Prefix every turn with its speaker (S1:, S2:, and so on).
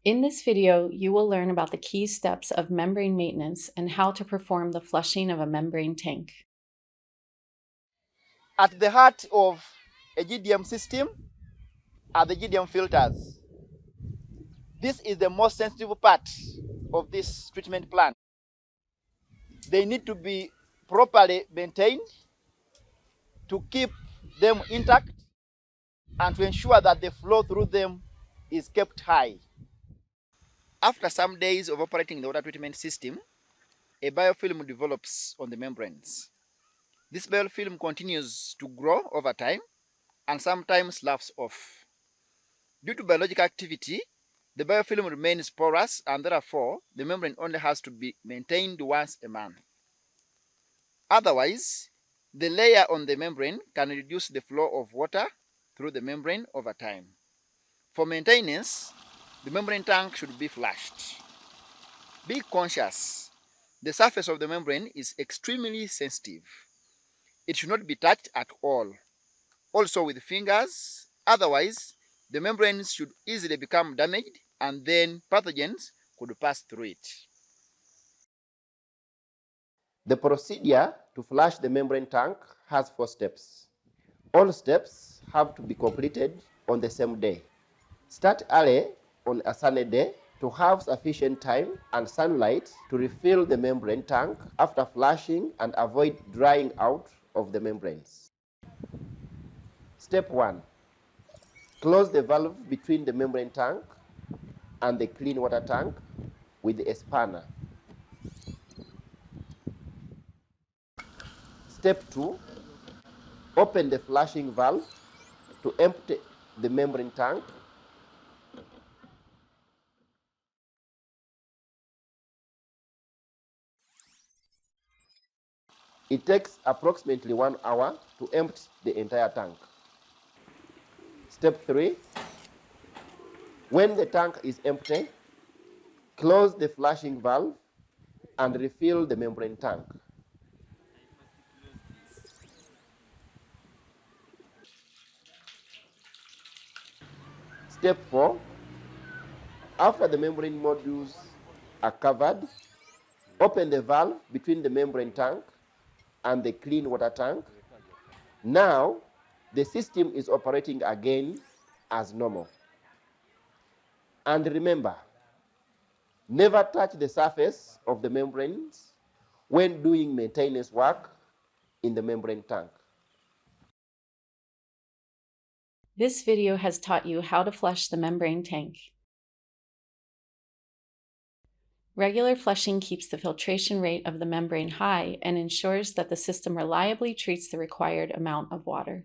S1: In this video, you will learn about the key steps of membrane maintenance and how to perform the flushing of a membrane tank.
S2: At the heart of a GDM system are the GDM filters. This is the most sensitive part of this treatment plant. They need to be properly maintained to keep them intact and to ensure that the flow through them is kept high. After some days of operating the water treatment system, a biofilm develops on the membranes. This biofilm continues to grow over time and sometimes sloughs off. Due to biological activity, the biofilm remains porous and therefore the membrane only has to be maintained once a month. Otherwise, the layer on the membrane can reduce the flow of water through the membrane over time. For maintenance, the membrane tank should be flushed. Be conscious, the surface of the membrane is extremely sensitive. It should not be touched at all, also with fingers, otherwise the membranes should easily become damaged and then pathogens could pass through it.
S3: The procedure to flush the membrane tank has 4 steps. All steps have to be completed on the same day. Start early on a sunny day to have sufficient time and sunlight to refill the membrane tank after flushing and avoid drying out of the membranes. Step 1. Close the valve between the membrane tank and the clean water tank with a spanner. Step 2. Open the flushing valve to empty the membrane tank. It takes approximately 1 hour to empty the entire tank. Step 3. When the tank is empty, close the flushing valve and refill the membrane tank. Step 4. After the membrane modules are covered, open the valve between the membrane tank and the clean water tank. Now, the system is operating again as normal. And remember, never touch the surface of the membranes when doing maintenance work in the membrane tank.
S1: This video has taught you how to flush the membrane tank. Regular flushing keeps the filtration rate of the membrane high and ensures that the system reliably treats the required amount of water.